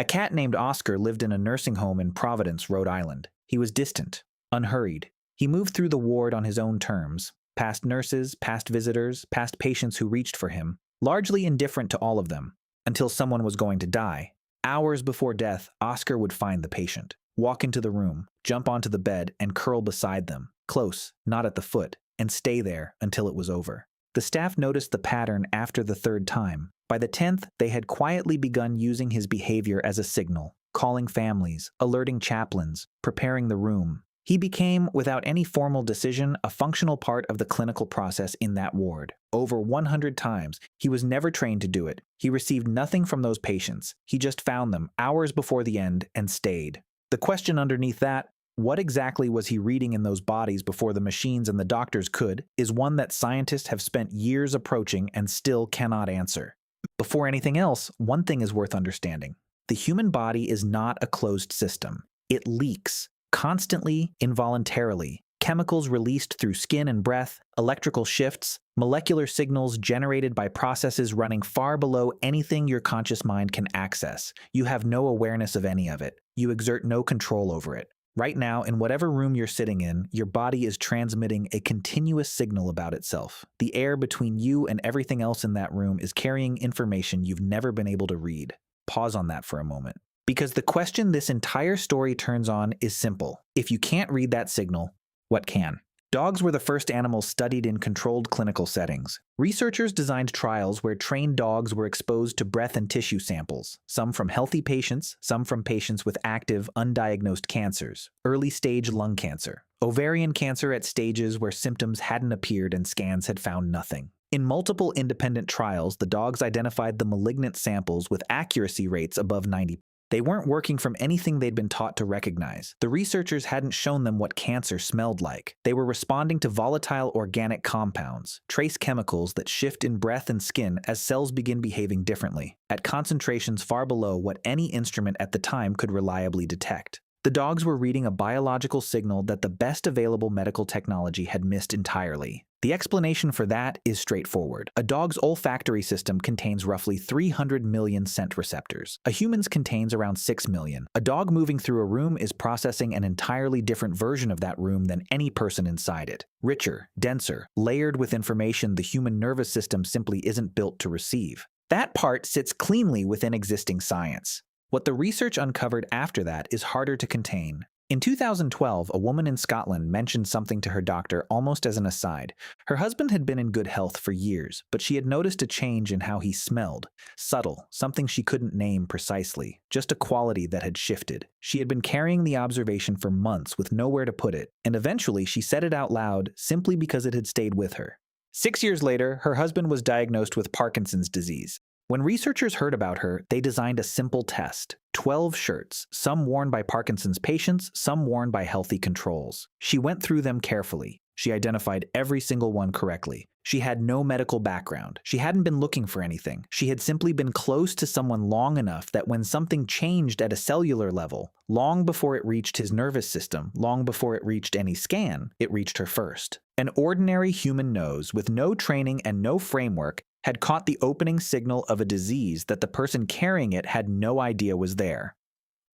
A cat named Oscar lived in a nursing home in Providence, Rhode Island. He was distant, unhurried. He moved through the ward on his own terms, past nurses, past visitors, past patients who reached for him, largely indifferent to all of them, until someone was going to die. Hours before death, Oscar would find the patient, walk into the room, jump onto the bed, and curl beside them, close, not at the foot, and stay there until it was over. The staff noticed the pattern after the third time. By the 10th, they had quietly begun using his behavior as a signal, calling families, alerting chaplains, preparing the room. He became, without any formal decision, a functional part of the clinical process in that ward. Over 100 times, he was never trained to do it. He received nothing from those patients. He just found them hours before the end and stayed. The question underneath that, what exactly was he reading in those bodies before the machines and the doctors could, is one that scientists have spent years approaching and still cannot answer. Before anything else, one thing is worth understanding. The human body is not a closed system. It leaks, constantly, involuntarily. Chemicals released through skin and breath, electrical shifts, molecular signals generated by processes running far below anything your conscious mind can access. You have no awareness of any of it. You exert no control over it. Right now, in whatever room you're sitting in, your body is transmitting a continuous signal about itself. The air between you and everything else in that room is carrying information you've never been able to read. Pause on that for a moment. Because the question this entire story turns on is simple. If you can't read that signal, what can? Dogs were the first animals studied in controlled clinical settings. Researchers designed trials where trained dogs were exposed to breath and tissue samples, some from healthy patients, some from patients with active, undiagnosed cancers, early-stage lung cancer, ovarian cancer at stages where symptoms hadn't appeared and scans had found nothing. In multiple independent trials, the dogs identified the malignant samples with accuracy rates above 90%. They weren't working from anything they'd been taught to recognize. The researchers hadn't shown them what cancer smelled like. They were responding to volatile organic compounds, trace chemicals that shift in breath and skin as cells begin behaving differently, at concentrations far below what any instrument at the time could reliably detect. The dogs were reading a biological signal that the best available medical technology had missed entirely. The explanation for that is straightforward. A dog's olfactory system contains roughly 300 million scent receptors. A human's contains around 6 million. A dog moving through a room is processing an entirely different version of that room than any person inside it. Richer, denser, layered with information the human nervous system simply isn't built to receive. That part sits cleanly within existing science. What the research uncovered after that is harder to contain. In 2012, a woman in Scotland mentioned something to her doctor almost as an aside. Her husband had been in good health for years, but she had noticed a change in how he smelled. Subtle, something she couldn't name precisely, just a quality that had shifted. She had been carrying the observation for months with nowhere to put it, and eventually she said it out loud simply because it had stayed with her. 6 years later, her husband was diagnosed with Parkinson's disease. When researchers heard about her, they designed a simple test. 12 shirts, some worn by Parkinson's patients, some worn by healthy controls. She went through them carefully. She identified every single one correctly. She had no medical background. She hadn't been looking for anything. She had simply been close to someone long enough that when something changed at a cellular level, long before it reached his nervous system, long before it reached any scan, it reached her first. An ordinary human nose with no training and no framework had caught the opening signal of a disease that the person carrying it had no idea was there.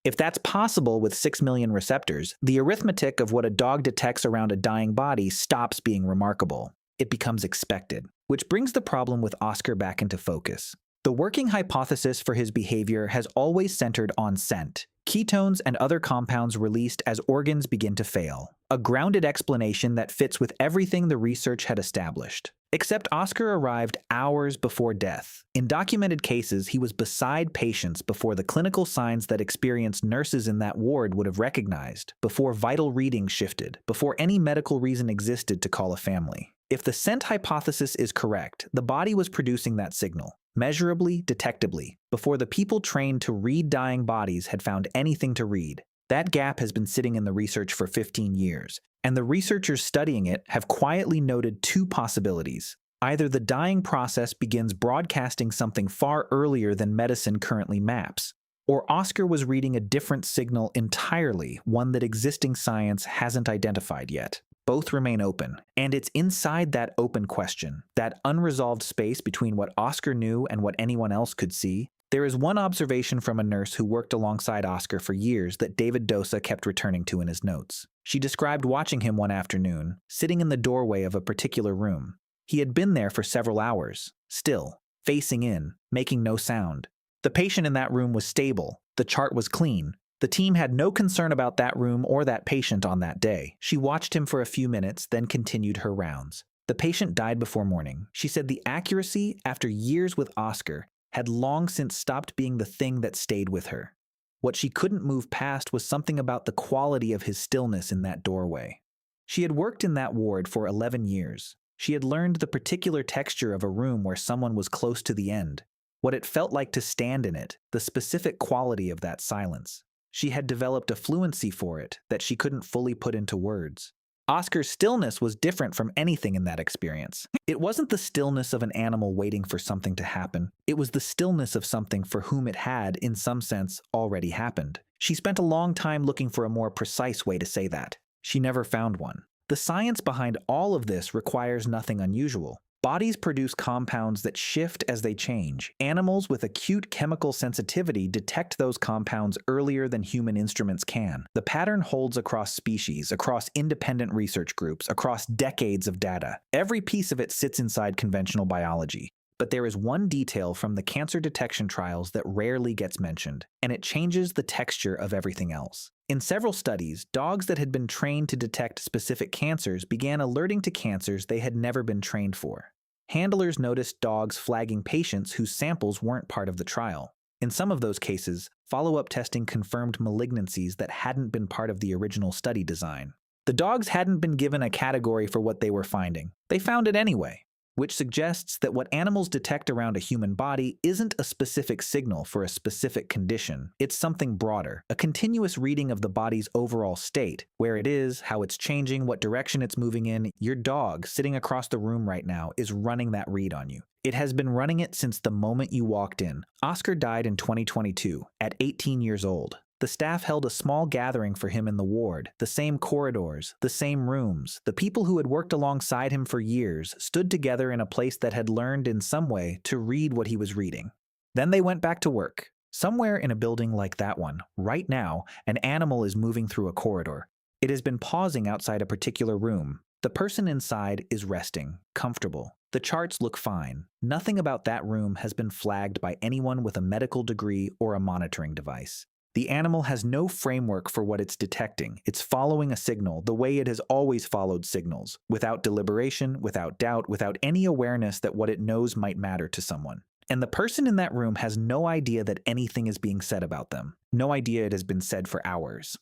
If that's possible with 6 million receptors, the arithmetic of what a dog detects around a dying body stops being remarkable. It becomes expected, which brings the problem with Oscar back into focus. The working hypothesis for his behavior has always centered on scent, ketones and other compounds released as organs begin to fail, a grounded explanation that fits with everything the research had established. Except Oscar arrived hours before death. In documented cases, he was beside patients before the clinical signs that experienced nurses in that ward would have recognized, before vital readings shifted, before any medical reason existed to call a family. If the scent hypothesis is correct, the body was producing that signal, measurably, detectably, before the people trained to read dying bodies had found anything to read. That gap has been sitting in the research for 15 years, and the researchers studying it have quietly noted two possibilities. Either the dying process begins broadcasting something far earlier than medicine currently maps, or Oscar was reading a different signal entirely, one that existing science hasn't identified yet. Both remain open, and it's inside that open question, that unresolved space between what Oscar knew and what anyone else could see, There is one observation from a nurse who worked alongside Oscar for years that David Dosa kept returning to in his notes. She described watching him one afternoon, sitting in the doorway of a particular room. He had been there for several hours, still, facing in, making no sound. The patient in that room was stable. The chart was clean. The team had no concern about that room or that patient on that day. She watched him for a few minutes, then continued her rounds. The patient died before morning. She said the accuracy, after years with Oscar, had long since stopped being the thing that stayed with her. What she couldn't move past was something about the quality of his stillness in that doorway. She had worked in that ward for 11 years. She had learned the particular texture of a room where someone was close to the end, what it felt like to stand in it, the specific quality of that silence. She had developed a fluency for it that she couldn't fully put into words. Oscar's stillness was different from anything in that experience. It wasn't the stillness of an animal waiting for something to happen. It was the stillness of something for whom it had, in some sense, already happened. She spent a long time looking for a more precise way to say that. She never found one. The science behind all of this requires nothing unusual. Bodies produce compounds that shift as they change. Animals with acute chemical sensitivity detect those compounds earlier than human instruments can. The pattern holds across species, across independent research groups, across decades of data. Every piece of it sits inside conventional biology. But there is one detail from the cancer detection trials that rarely gets mentioned, and it changes the texture of everything else. In several studies, dogs that had been trained to detect specific cancers began alerting to cancers they had never been trained for. Handlers noticed dogs flagging patients whose samples weren't part of the trial. In some of those cases, follow-up testing confirmed malignancies that hadn't been part of the original study design. The dogs hadn't been given a category for what they were finding. They found it anyway, which suggests that what animals detect around a human body isn't a specific signal for a specific condition. It's something broader, a continuous reading of the body's overall state, where it is, how it's changing, what direction it's moving in. Your dog, sitting across the room right now, is running that read on you. It has been running it since the moment you walked in. Oscar died in 2022, at 18 years old. The staff held a small gathering for him in the ward, the same corridors, the same rooms. The people who had worked alongside him for years stood together in a place that had learned in some way to read what he was reading. Then they went back to work. Somewhere in a building like that one, right now, an animal is moving through a corridor. It has been pausing outside a particular room. The person inside is resting, comfortable. The charts look fine. Nothing about that room has been flagged by anyone with a medical degree or a monitoring device. The animal has no framework for what it's detecting. It's following a signal the way it has always followed signals, without deliberation, without doubt, without any awareness that what it knows might matter to someone. And the person in that room has no idea that anything is being said about them. No idea it has been said for hours.